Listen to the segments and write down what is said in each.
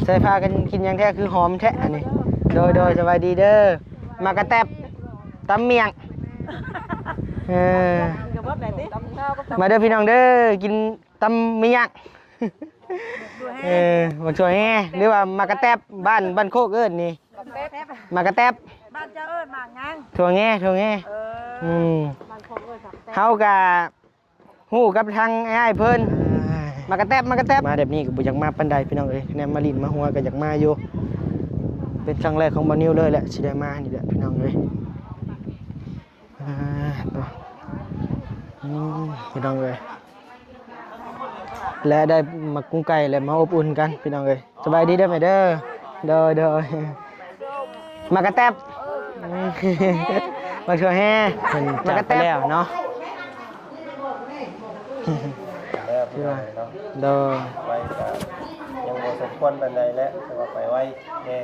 ใส่พากันกินยังแท้คือหอมแท้อันนี้โดยสบายดีเด้อมากระแตบตำเมียงมาเด้อพี่น้องเด้อกินตำเมียงมาช่วยแง่หรือว่ามากระแตบบ้านโคกเอิ้นนี่มากระแตบบ้านเจ้าเอิ้นหมากงั้งถั่วแง่บ้านโคกเอิ้นผักแตบเฮากะฮู้กับทางอ้ายเพิ่นมากระแตบมาแบบนี้ก็บ่อยากมาปานใดพี่น้องเอ้ยแนมมาลิ้นมาหัวก็อยากมาอยู่เป็นครั้งแรกของบ่นิวเลยแหละสิได้มานี่แหละพี่น้องเอ้ยพี่น้องเอ้ยและได้มากุ้งไก่และมาอบอุ่นกันพี่น้องเอ้ยสบายดีเด้อแม่เด้อเด้อมากระแตบมาช่วยแห่มากระแตบแล้วเนาะโดยไว้ก็ยังบ่สมควรปานใดแล้วแต่ว่าไปไว้แน่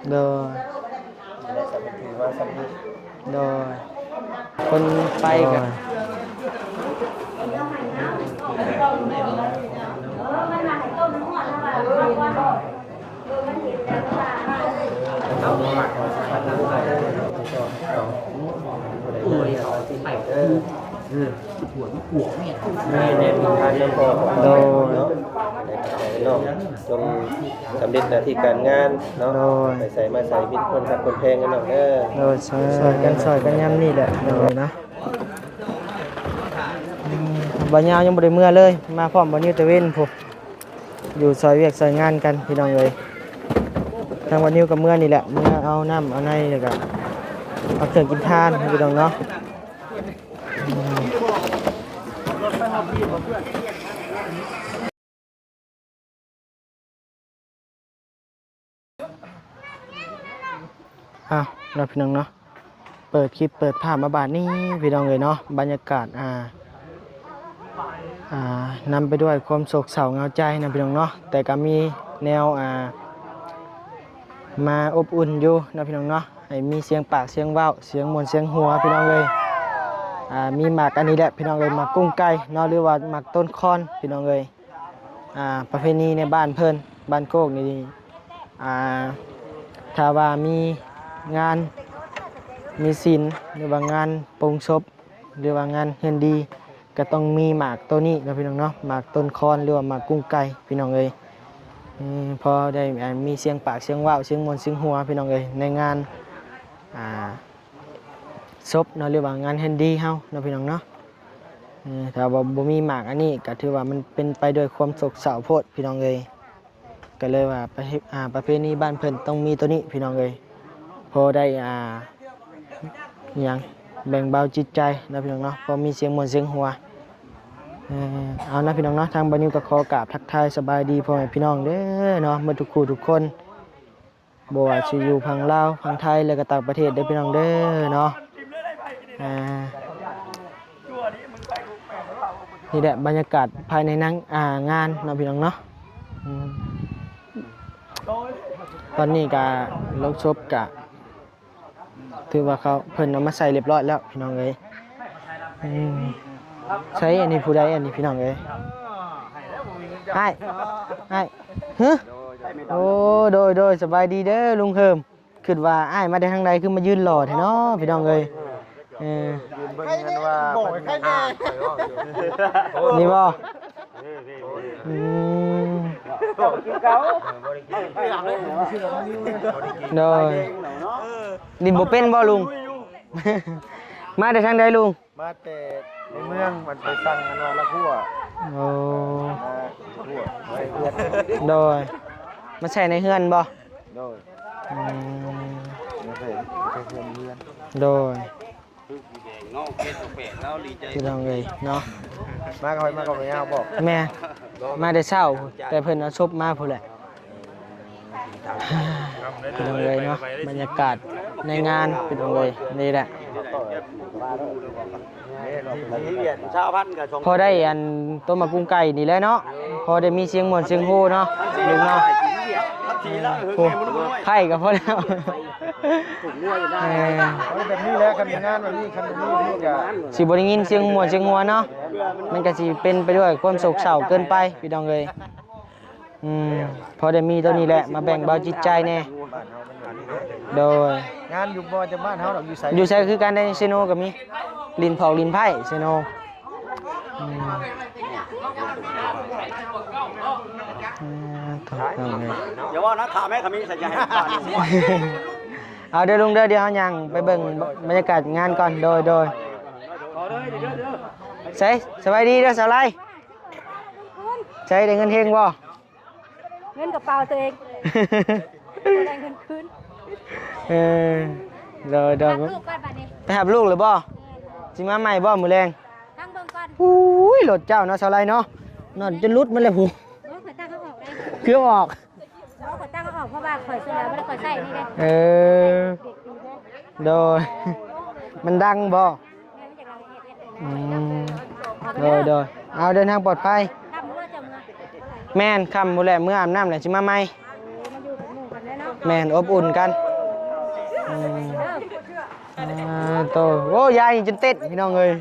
โดยได้สำนึกถือว่าสำนึกโดยคนไปกันหัวเนี่ยในทางน้ำพอของเราเนาะน้องจงสำเร็จหน้าที่การงานเนาะไปใส่มาใส่มิตรคนหักคนแพงกันหน่อยซอยกันย้ำนี่แหละเลยนะบ่ยาวยังบ่ได้เมื่อเลยมาพร้อมบ่นิวตะเวนพวกอยู่ซอยเวียกซอยงานกันพี่น้องเลยทางบ่นิวกับเมื่อนี่แหละเมื่อเอาน้ำเอาในแล้วก็เอาเครื่องกินทานพี่น้องเนาะเราพี่น้องเนาะเปิดคลิปเปิดภาพมาบาดนี้พี่น้องเลยเนาะบรรยากาศนำไปด้วยความโศกเศร้าเงาใจนะพี่น้องเนาะแต่ก็มีแนวมาอบอุ่นอยู่นะพี่น้องเนาะให้มีเสียงปากเสียงว่าวเสียงมวลเสียงหัวพี่น้องเลยมีหมากอันนี้แหละพี่น้องเลยหมากกุ้งไก่เนาะหรือว่าหมากต้นคอนพี่น้องเลยประเพณีในบ้านเพิ่นบ้านโคกนี่ถ้าว่ามีงานมีศีลหรือว่างานปงศพหรือว่างานเฮือนดีก็ต้องมีหมากตัวนี้นะพี่น้องเนาะหมากต้นคอนหรือว่าหมากกุ้งไก่พี่น้องเลยพอได้มีเสียงปากเสียงว่าวเสียงมวลเสียงหัวพี่น้องเลยในงานศพเนาะหรือว่างานเฮือนดีเฮานะพี่น้องเนาะถ้าว่าบ่มีหมากอันนี้ก็ถือว่ามันเป็นไปด้วยความโศกเศร้าโพดพี่น้องเลยก็เลยว่าประเพณีบ้านเพิ่นต้องมีตัวนี้พี่น้องเลยพอได้อย่างแบ่งเบาจิตใจนะพี่น้องเนาะพอมีเสียงมวลเสียงหัวเอานะพี่น้องเนาะทางบ้านนิวก็ขอกราบทักทายสบายดีพ่อแม่พี่น้องเด้อเนาะเมื่อทุกคู่ทุกคนบ่ว่าสิอยู่พังลาวพังไทยแล้วก็ต่างประเทศเด้อพี่น้องเด้อเนาะนี่แหละบรรยากาศภายในงานเนาะพี่น้องเนาะตอนนี้ก็ลงศพกะถือว่าเขาเพิ่นเอามาใส่เรียบร้อยแล้วพี่น้องเอ้ยใช้อันนี้ผู้ใดอันนี้พี่น้องเอ้ยไอ้ฮะโอ้โดยสบายดีเด้อลุงเฮิมคิดว่าไอ้มาได้ทางใดคือมายืนหล่อแท้เนาะพี่น้องเอ้ยนี่บ่โดยดินบ่เป็นบ่ลุงมาได้ทางใดลุงมาแต่ในเมืองมันไปสั่งกันว่าละคั่วโอ้โดยมาใส่ในเฮือนบ่โดยไม่ใช่เฮือนโดยพี่น้องเลยเนาะมาก็ไม่เอาบอกแม่มาได้เช้าแต่เพิ่นเอาศพมาพุ่นแหละพี่น้องเลยเนาะบรรยากาศในงานพี่น้องเลยนี่แหละพอได้อันต้มมะกุ้งไก่นี่แหละเนาะพอได้มีเสียงม่วนเสียงโฮเนาะลุงเนาะไข่ก็พอแล้วแบบนี้แล้วคันงานแบบนี้คันนี้ก็สิบ่ได้ยินเสียงม่วนเสียงหัวเนาะมันก็สิเป็นไปด้วยความโศกเศร้าเกินไปพี่น้องเอ้ย เสียงมวลเสียงหัวเนาะมันก็สิเป็นไปด้วยความโศกเศร้าเกินไปพี่น้องเอ้ย สิบ่ได้ยินเสียงม่วนเสียงหัวเนาะมันก็สิเป็นไปด้วยความโศกเศร้าเกินไปพี่น้องเอ้ย พอได้มีตัวนี้แหละมาแบ่งเบาจิตใจแน่โดย งานอยู่บ่จะบ้านเฮาดอกอยู่ไส อยู่ใช้คือการได้เซโนก็มีลินเผาลินไผ่เซโนอย่าว่านะถามแม่ขมิ้นใส่ใจให้บ้านนี่ เอาเดี๋ยวลุงเดี๋ยวเขายังไปเบิ่งบรรยากาศงานก่อนโดย ขอเลยเด้อ ใช่สบายดีเด้อสาวไลใช่ได้เงินเฮงบ่ เงินกระเป๋าตัวเองได้เงินคืน เออเดี๋ยว ลูกก่อนบัดนี้ ไปหาลูกหรือบ่สิมาใหม่บ่มื้อแรง ตั้งเบิ่งก่อน อุ้ยรถเจ้าเนาะสาวไลเนาะนอนจนรุดมันเลยผู้ ข่อยตั้งเขาออกได้ เครื่องออก ข่อยตั้งเขาออกเพราะว่าข่อยซื้อแล้วบ่ได้ข่อยใส่นี่เด้ เออโดยมันดังบ่ แม่มันจะลองเฮ็ด โดยเอาเดินทางปลอดภัย ทำเมื่อจะเมื่อ แม่นคำมื้อแลเมื่ออาบน้ำแหละสิมาใหม่ มันอยู่กับหมู่กันแล้วเนาะ แม่นอบอุ่นกันโตโอ้ยายนี่จนเต้นพี่น้องเอ้ย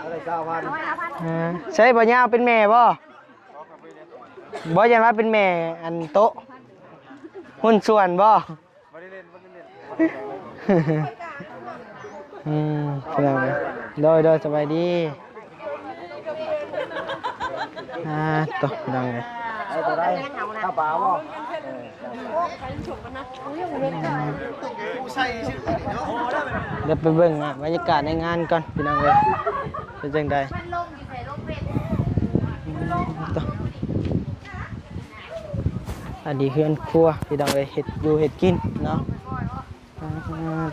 อะไร9,000 ใช่บ่ยาวเป็นแม่บ่ยันว่าเป็นแม่อันโตะหุ้นส่วนบ่พี่น้องเอ้ยโดยสบายดีโตะพี่น้องเอ้ย ไอ้ตัวใดข้าวปลาบ่ เดี๋ยวไปเบิ่งบรรยากาศในงานก่อนพี่น้องเอ้ยเป็นจังไดอันนี้คืออันครัวพี่น้องเอ้ยเฮ็ดอยู่เฮ็ดกินเนาะ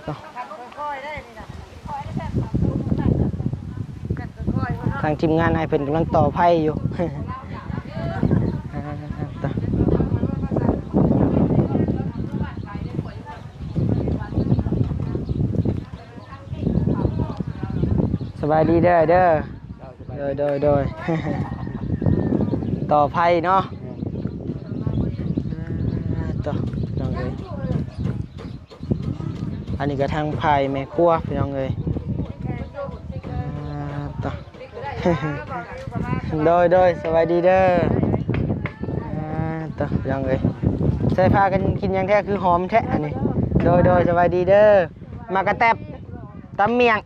ต่อทางทีมงานให้เพิ่นกำลังต่อไผ่อยู่ ต่อสบายดีเด้อโดย ต่อไผ่เนาะต่อพี่น้องเอ้ยอันนี้ก็ทางไผ่แม่ครัวพี่น้องเอ้ยต่อ โดยสบายดีเด้อต่อพี่น้องเอ้ยใส่ผ้ากันกินยังแท้คือหอมแท้อันนี้โดยสบายดีเด้อมากระแตบตำเมียง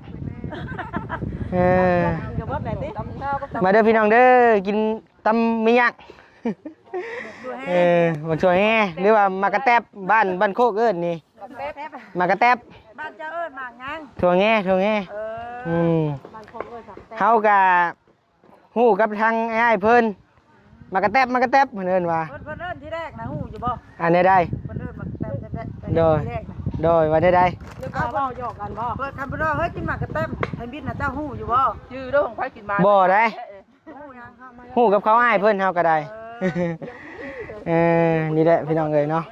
มาเด้อพี่น้องเด้อกินตำเมียงมาช่วยแง่หรือว่ามากระแตบบ้านโคกเอิ้นนี่มากระแตบ บ้านเจ้าเอิ้นหมากงาง ถั่วแง่บ้านคงเอิ้นสักแต่ เฮากะฮู้กับทางอ้ายเพิ่นมากระแตบเพิ่นเอิ้นว่า เพิ่นเอิ้นที่แรกนะฮู้อยู่บ่ อันนี้ได้ เพิ่นเอิ้นหมากแต้มแต่ที่แรกนะ โดยว่าได้ เดี๋ยวก็เว้าหยอกกันบ่เพิ่นคำเพิ่นว่าเฮ้ยกินหมากกระแต้มไอ้บิดน่ะเจ้าฮู้อยู่บ่ ชื่อเรื่องของไผกินมา บ่ได้ ฮู้ยังเข้ามา ฮู้กับเขาอ้ายเพิ่นเฮาก็ได้นี่แหละพี่น้องเอ้ยเนาะ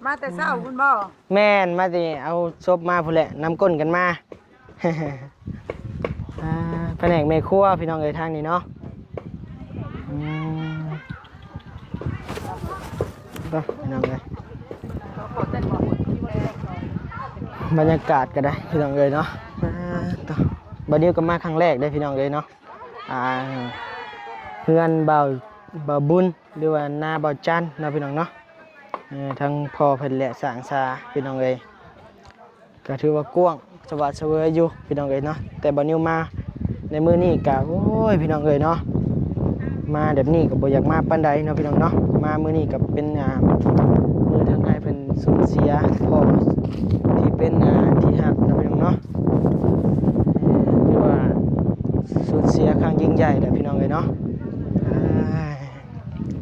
มาแต่เช้าคุณบ่ แม่นมาสิเอาศพมาพุ่นแหละนำก้นกันมา แผนกแม่ครัวพี่น้องเอ้ยทางนี้เนาะพี่น้องเอ้ยบรรยากาศก็ได้พี่น้องเอ้ยเนาะบัดนี้ก็มาครั้งแรกได้พี่น้องเอ้ยเนาะเพื่อนเบาบุญหรือว่านาเบาจันเนาะพี่น้องเนาะทั้งพ่อเพิ่นและสร้างชาพี่น้องเอ้ยก็ถือว่ากว้างสวัสดิ์เสวยอยู่พี่น้องเอ้ยเนาะแต่บัดนี้มาในมื้อนี้ก็โอ้ยพี่น้องเอ้ยเนาะมาแบบนี้ก็บ่อยากมาปานใดเนาะพี่น้องเนาะมามื้อนี้ก็เป็นมื้อทางใดเพิ่นสูญเสียพ่อที่เป็นที่ฮักเนาะพี่น้องเนาะหรือว่าสูญเสียครั้งยิ่งใหญ่แหละพี่น้องเอ้ยเนาะ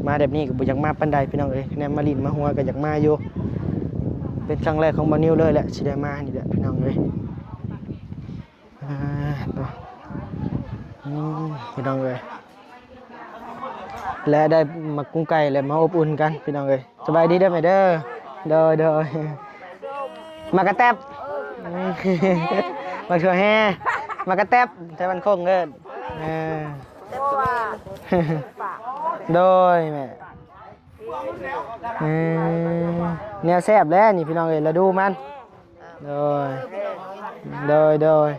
มาแบบนี้ก็บ่อยากมาปานใดพี่น้องเอ้ยแนมมาลินมาหัวก็อยากมาอยู่เป็นครั้งแรกของบ่นิวเลยแหละสิได้มานี่แหละพี่น้องเอ้ยพี่น้องเอ้ยและได้มากุ้งไก่และมาอบอุ่นกันพี่น้องเอ้ยสบายดีเด้อแม่เด้อเด้อมากระแตบมาช่วยแฮ่มากระแตบใช้มันคงเอิ้นโดยแม่เนี่ยแซ่บแล้วนี่พี่น้องเอ้ยเราดูมันโดยโดย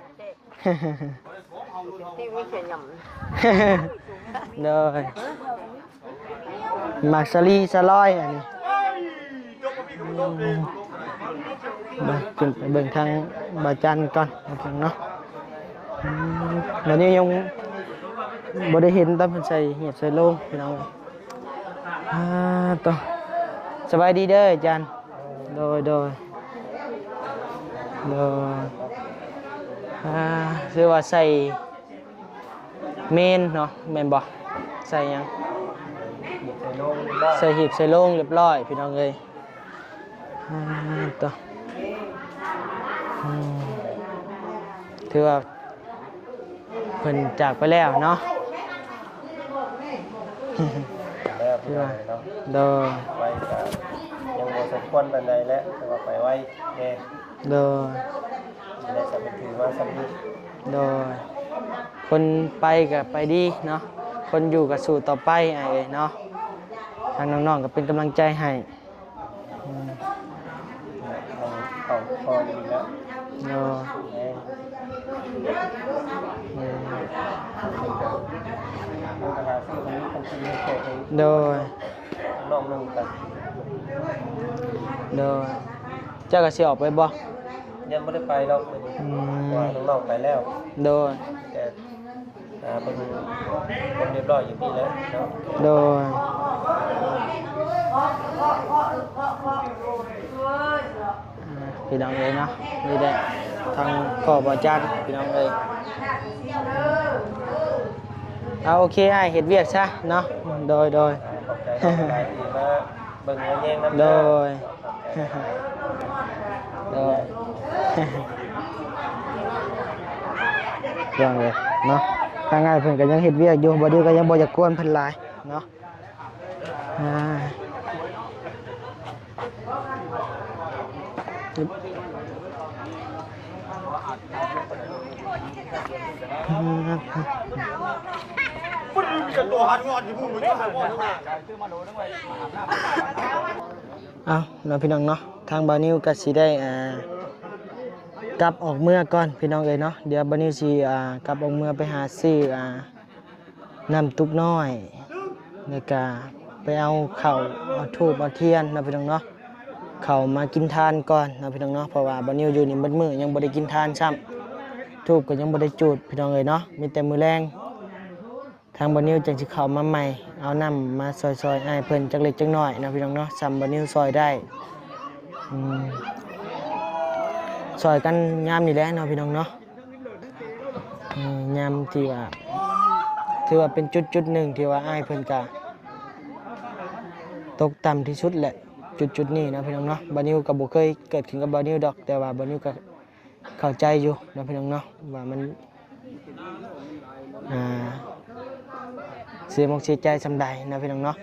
หมากสลีสลอยอันนี้มาขึ้นไปเบิ่งทางบาจันก่อนเนาะวันนี้ยังบ่ได้เห็นตอนเพิ่นใส่เหียบใส่โลงพี่น้องต่อสบายดีเด้ออาจารย์โดยคือว่าใส่เมนเนาะแม่นบ่ใส่หยังใส่หีบใส่โลงเรียบร้อยพี่น้องเอ้ยต่อถือว่าเพิ่นจากไปแล้วเนาะแล้วพี่น้องเนาะ โดย ไปก็ยังบ่สมควรปานใดแล้วแต่ว่าไปไว้แน่ โดย ได้สำนึกถือว่าสำนึก โดยคนไปก็ไปดีเนาะคนอยู่ก็สู้ต่อไปไอ้เอ้ยเนาะทางน้องๆก็เป็นกำลังใจให้ เขาพอดีแล้ว โดย แน่มันก็หาซื้อมันมีคนซื้อให้แขกให้ โดย น้องนุ่งกัน โดยเจ้าก็สิออกไปบ่ ยังบ่ได้ไปหรอกว่าน้องๆไปแล้ว โดย แต่เป็นคนเรียบร้อยอยู่นี่แล้วเนาะ โดยพี่น้องเลยเนาะนี่แหละทางพ่อบ่จันพี่น้องเลยเอาโอเคไอ้เฮ็ดเวียกซะเนาะโดย ขอบใจน้องหลายที่มาเบิ่งแย่งน้ำ โด เด้อย โดยเรื่องเลยเนาะทางง่ายเพิ่นก็ยังเฮ็ดเวียกอยู่บ่ดีก็ยังบ่อยากกวนเพิ่นหลายเนาะตัวหันงอนอยู่ผู้มือจะบ่ทั้งนั้นซื้อมาโดนทั้งไว้ เอาเราพี่น้องเนาะทางบานิวก็สิได้กลับออกเมื่อก่อนพี่น้องเอ้ยเนาะเดี๋ยวบานิวสิกลับออกเมื่อไปหาซื้อน้ำตุกน้อยแล้วก็ไปเอาข้าวเอาธูปเอาเทียนนะพี่น้องเนาะข้าวมากินทานก่อนนะพี่น้องเนาะเพราะว่าบานิวอยู่นี่มื้อมื้อยังบ่ได้กินทานซ้ำธูปก็ยังบ่ได้จุดพี่น้องเอ้ยเนาะมีแต่มื้อแรงทางบานิวจังสิเข้ามาใหม่เอาน้ำมาซอยๆอ้ายเพิ่นจักเล็กจักน้อยนะพี่น้องเนาะซ้ำบานิวซอยได้ซอยกันยามนี่แหละเนาะพี่น้องเนาะยามที่ว่าถือว่าเป็นจุดๆหนึ่งที่ว่าอ้ายเพิ่นก็ตกต่ำที่สุดแหละจุดนี้นะพี่น้องเนาะบานิวก็บ่เคยเกิดขึ้นกับบานิวดอกแต่ว่าบานิวก็เข้าใจอยู่นะพี่น้องเนาะว่ามันเสียมอกเสียใจสำใดนะพี่น้องเนาะ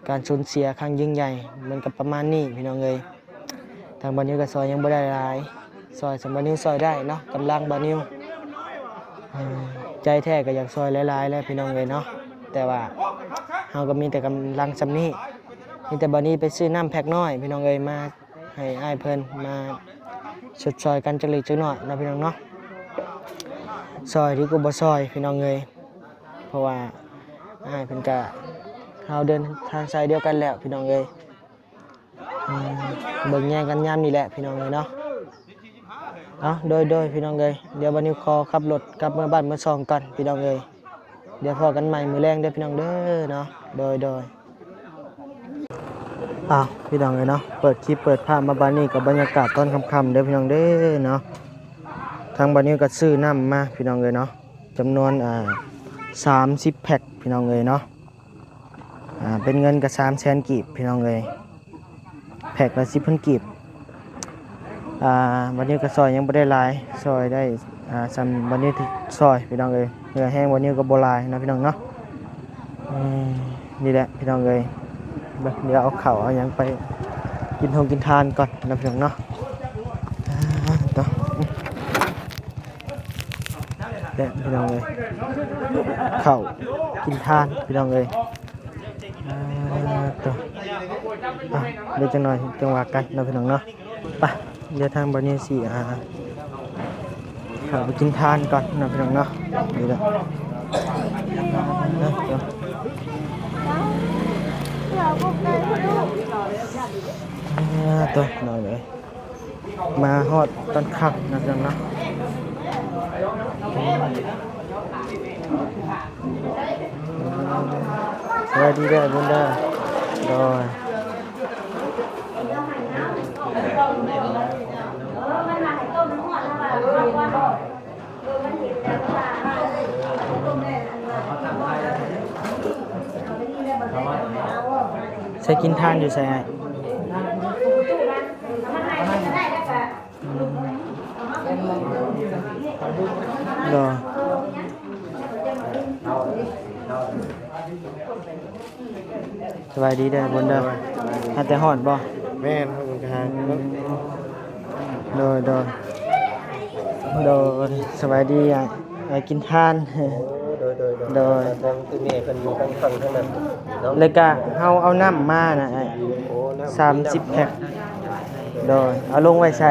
การสูญเสียครั้งยิ่งใหญ่มันก็ประมาณนี้พี่น้องเอ้ยทางบานิวก็ซอยยังบ่ได้หลายซอยสำบานิวซอยได้เนาะกำลังบานิวใจแท้ก็อยากซอยหลายๆแล้วพี่น้องเอ้ยเนาะแต่ว่าเฮาก็มีแต่กำลังซำนี้มีแต่บานิวไปซื้อน้ำแพ็คน้อยพี่น้องเอ้ยมาให้อ้ายเพิ่นมาชดซอยกันจักเล็กจักน้อยนะพี่น้องเนาะซอยหรือก็บ่ซอยพี่น้องเอ้ยเพราะว่าอ้ายเพิ่นก็เฮาเดินทางสายเดียวกันแล้วพี่น้องเอ้ยเบิ่งแย่งกันยามนี่แหละพี่น้องเอ้ยเนาะเอาโดยพี่น้องเอ้ยเดี๋ยวบัดนี้ขอขับรถกลับเมื่อบ้านเมื่อซองกันพี่น้องเอ้ยเดี๋ยวพอกันใหม่มื้อแรงเด้อพี่น้องเด้อเนาะโดยพี่น้องเอ้ยเนาะเปิดคลิปเปิดภาพมาบ้านนี้กับบรรยากาศตอนค่ำๆเด้อพี่น้องเด้อเนาะทางบ้านนี้ก็ซื้อน้ำมาพี่น้องเอ้ยเนาะจำนวน30แพ็คพี่น้องเอ้ยเนาะเป็นเงินก็300,000กีบพี่น้องเอ้ยแพ็คละ10,000กีบวันนี้ก็ซอยยังบ่ได้หลายซอยได้ซ้ำวันนี้ที่ซอยพี่น้องเอ้ยเนื้อแห้งวันนี้ก็บ่หลายนะพี่น้องเนาะนี่แหละพี่น้องเอ้ยเดี๋ยวเอาข้าวเอาหยังไปกินทานก่อนนะพี่น้องเนาะต่อเด็ดพี่น้องเอ้ยข้าวกินทานพี่น้องเอ้ยต่อเดี๋ยวจังหน่อยจังหวะกันนะพี่น้องเนาะไปเดี๋ยวทางบริษัทข้าวไปกินทานก่อนนะพี่น้องเนาะนี่แหละ ตัวหน่อยเลยมาฮอดตอนค่ำนะจังเนาะสวัสดีเด้อบุญเด้อโดยใช้กินทานอยู่ใช่ไหมรอสบายดีเด้อบนเด้อหาแต่หอดบ่ แม่นครับคุณทาง โดยสบายดีอ่ะไปกินทาน โดยทางที่นี่เป็นอยู่ทางฝั่งทั้งนั้นเนาะ เลยก็เฮาเอาน้ำมาน่ะไอ้ โอ้น้ำ 30แพ็คโดยเอาลงไว้ใส่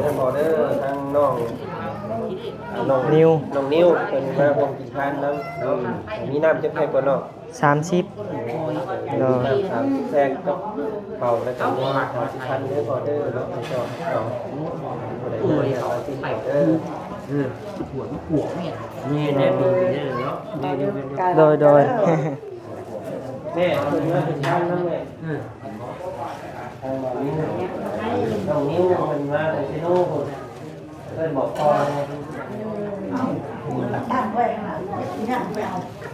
ทางออเดอร์ทางน้อง นิว น้องนิ้วเป็นมาบ่งกินทานน้ำมีน้ำจะแพ็กกว่าเนาะ 30โดย น้ำ30แพ็กก็เป่าแล้วก็มี30,000เด้อออเดอร์เนาะให้จองบ่ได้เอาที่ออเดอร์ โดย แม่คุณมาถึงทานแล้วแม่น้องนิ้วมันมาแต่ซิโน่คนเพิ่นบอกพ่อ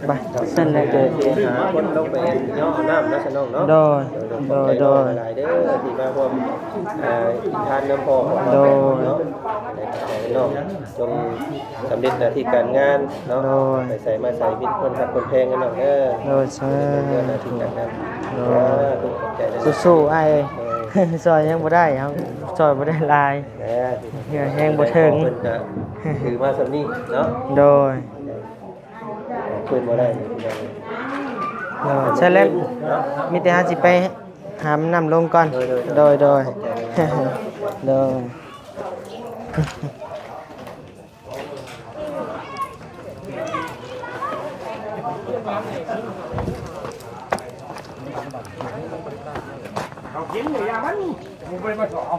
ไปเส้นเลยเกิด หาคนลงไปย่อน้ำนะสนองเนาะ โดย หลายเด้อที่มาร่วมกินทานน้ำพอของเราเนาะเนาะจงสำเร็จหน้าที่การงานเนาะไปใส่มาใส่บิดคนขัดคนแพงกันเนาะโดยเชิญ หน้าที่การงาน สู้ๆไอ้ ซอยยังบ่ได้ครับซอยบ่ได้ลายแห้งบ่ถึง ถือมาสำนีเนาะ โดย คืนบ่ได้ ใช่แล้วมีแต่หาสิไปหามน้ำลงก่อนโดย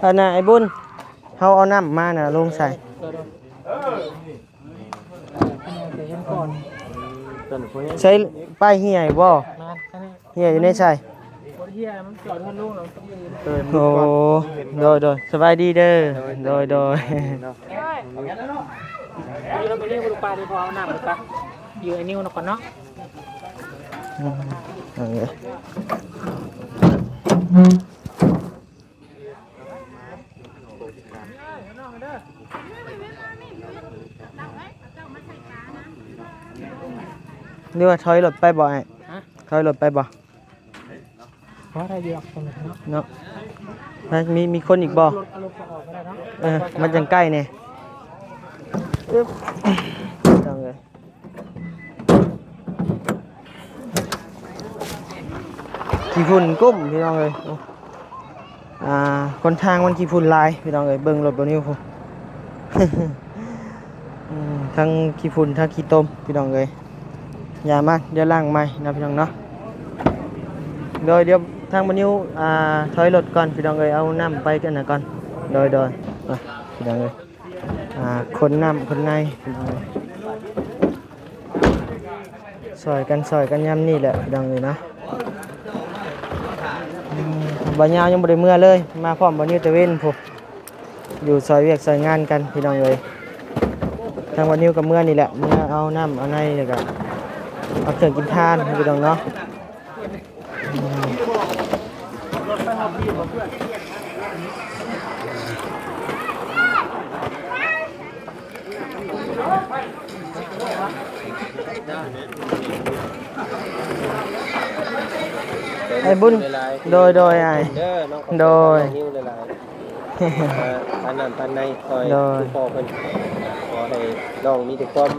อันน่ะไอ้บุญเฮาเอาน้ำมาน่ะลงใส่ใช้ป้ายเหี่ยบ่เหี่ยอยู่ในใส่โอ้โดยสบายดีเด้อโดยอยู่แล้วไปเรียกบุรุษปลาดีพอเอาหนักไปอยู่ไอ้นิ้วนะก่อนเนาะ นี่ว่าถอยรถไปบ่ไอ้ถอยรถไปบ่ เพราะอะไรเดียวตรงนี้เนาะ เนาะแล้วมีคนอีกบ่ รถอารมณ์ออกก็ได้เนาะ มันจังใกล้เนี่ยจังเลยขี้ฝุ่นกุ้มพี่น้องเลยคนทางมันขี้ฝุ่นลายพี่น้องเลยเบิ่งรถตัวนี้พุ่น ทั้งขี้ฝุ่นทั้งขี้ต้มพี่น้องเลยอย่ามาเดี๋ยวล้างใหม่นะพี่น้องเนาะโดยเดี๋ยวทางบรรยุถอยรถก่อนพี่น้องเลยเอาน้ำไปกันนะก่อนโดยพี่น้องเลยคนน้ำคนในพี่น้องเลยซอยกันย้ำนี่แหละพี่น้องเลยนะบ่ยาวยังบ่ได้เมื่อเลยมาพร้อมบรรยุตะเว้นพวกอยู่ซอยเวียกซอยงานกันพี่น้องเลยทางวันนี้กับเมื่อนี่แหละเมื่อเอาน้ำเอาในเลยก็เอาเครื่องกินทานพี่น้องเนาะไอ้บุญโดยไอ้โดยอันนั้นปันในคอยคือพ่อเพิ่นขอให้น้องมีแต่ความ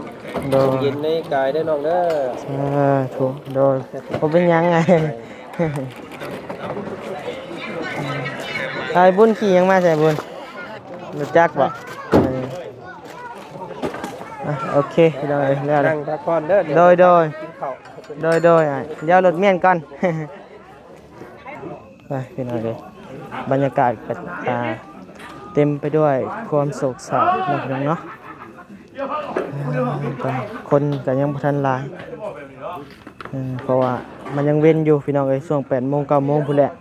เย็นในกายได้น้องเด้อถูกโดยผมเป็นยังไงไอ้บุญขี่ยังมาใส่บุญรถจักรบ่ โอเคพี่น้องเอ้ยแล้ว นั่งพักผ่อนเด้อ โดย กินข้าว เดี๋ยวรถเมียนก่อน ไปพี่น้องเอ้ยบรรยากาศก็เต็มไปด้วยความโศกเศร้าเนาะพี่น้องเนาะก็คนก็ยังบ่ทันหลายเพราะว่ามันยังเว้นอยู่พี่น้องเอ้ยช่วง 8:00 น 9:00 น พุ่นแหละ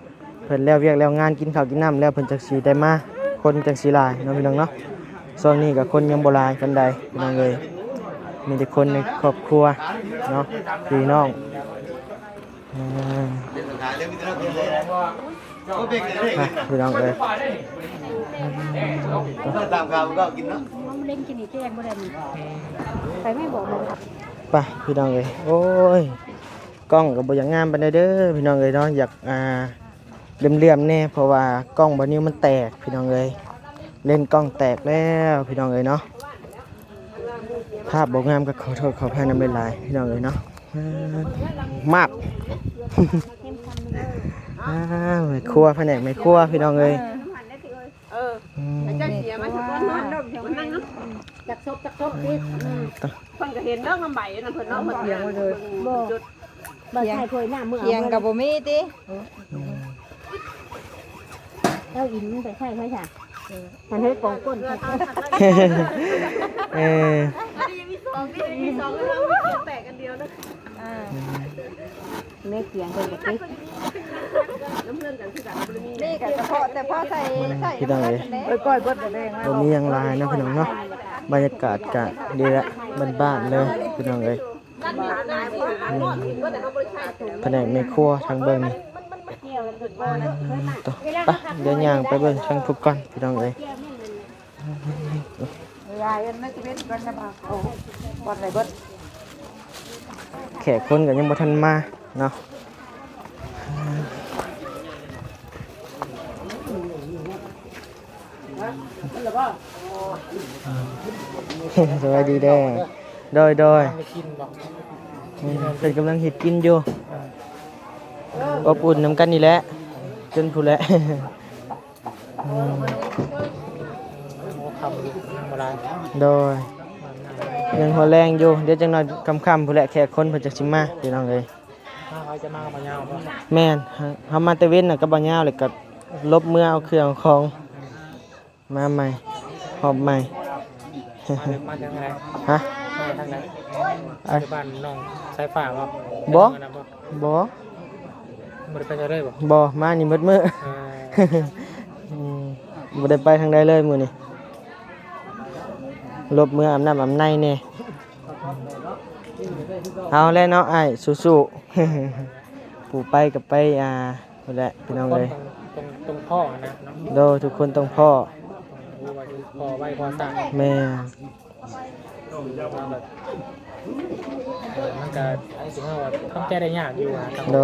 เพิ่นแล้วเวียกแล้วงานกินข้าวกินน้ำแล้วเพิ่นจักสิได้มาคนจักสิหลายเนาะพี่น้องเนาะช่วงนี้ก็คนยังบ่หลายปานใดพี่น้องเอ้ยมีแต่คนในครอบครัวเนาะพี่น้องพี่น้องเอ้ย ตามข่าวก็กินเนาะ เล่นกินอีกแกงบ่ได้มีไปไม่บอกเลย ไปพี่น้องเอ้ยโอ้ยกล้องก็บ่อยากงามปานใดเด้อพี่น้องเอ้ยเนาะอยากเหลี่ยมๆแน่เพราะว่ากล้องบ่นิ้วมันแตกพี่น้องเอ้ยเล่นกล้องแตกแล้วพี่น้องเอ้ยเนาะภาพบ่งามก็ขอโทษขออภัยนำหลายๆพี่น้องเอ้ยเนาะมากไม่ครัวแผนกไม่ครัวพี่น้องเอ้ยเจ้าเสียมันก็นอนมันนั่งจักซบสิเพิ่นก็เห็นเรื่องลำใบนั่นเพิ่นเนาะเถียงเลยบ่ใช่เคยหน้ามือเถียงกับบ่มีติเจ้าอินไปใช่ค่ะมันให้กองก้นมีสองแล้วแตกกันเดียวนะไม่เถียงกันกับติน้ำเพื่อนกันคือกันนี่ก็เฉพาะแต่พอใส่พี่น้องเอ้ย ก้อยเบิดแดงบ่มีหยังหลายนะพี่น้องเนาะบรรยากาศก็ดีละบ้านๆเลยพี่น้องเอ้ยแผนกแม่ครัวทางเบิ่งนี่ต่อไปเดี๋ยวย่างไปเบิ่งทางพุกก่อนพี่น้องเอ้ย ยายนั่นสิเป็นกันนะบ่เอาบ่ได้เบิด แขกคนก็ยังบ่ทันมาเนาะสวัสดีเด้อโดยเป็นกำลังเฮ็ดกินอยู่อบอุ่นนำกันนี่แหละจนผู้แหละโดยยังหัวแรงอยู่เดี๋ยวจังหน่อยค่ำๆผู้แหละแขกคนเพิ่นจักสิมาพี่น้องเอ้ยเขาจะมากับบ่ยาวบ่แม่นเฮามาแต่เว้นน่ะกับบ่ยาวเลยก็ลบเมื่อเอาเครื่องของมาใหม่หอบใหม่มาทางไหน ฮะ มาทางไหนบ้านน้องสายฟ้าบ่บ่บ่ได้ไปเลยบ่มานี่มืดมื้อบ่ได้ไปทางใดเลยมื้อนี้ลบเมื่ออาบน้ำอาบในแน่เอาแล้วเนาะอ้ายสู้ๆผู้ไปกับไปพุ่นแหละพี่น้องเอ้ยตรงพ่อนะโดทุกคนต้องพ่อพ่อไว้พ่อสร้างแม่มันก็สิว่าทำใจได้ยากอยู่นะโด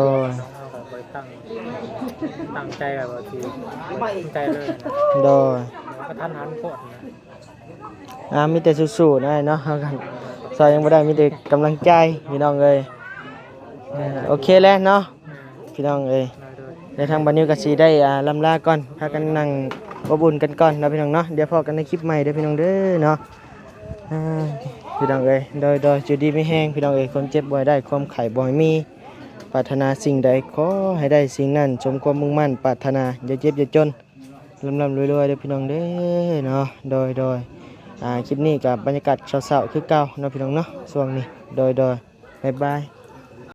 ตั้งใจแบบว่าที่ตั้งใจเลยโดก็ทันหันโคตรมีแต่สู้ๆนะเนาะเฮากันซอยยังบ่ได้มีแต่กำลังใจพี่น้องเอ้ยโอเคแล้วเนาะพี่น้องเอ้ยในทางบัดนี้ก็สิได้ลำลาก่อนพากันนั่งอบอุ่นกันก่อนนะพี่น้องเนาะเดี๋ยวพอกันในคลิปใหม่เด้อพี่น้องเด้อเนาะพี่น้องเอ้ยโดยจุดดีไม่แห้งพี่น้องเอ้ยคนเจ็บบ่ได้ความไข้บ่ให้มีปรารถนาสิ่งใดขอให้ได้สิ่งนั้นสมความมุ่งมั่นปรารถนาอย่าเจ็บอย่าจนร่ำรวยๆเด้อพี่น้องเด้อเนาะโดยคลิปนี้กับบรรยากาศเช้าๆคือเก่าเนาะพี่น้องเนาะช่วงนี้โดยบ๊ายบาย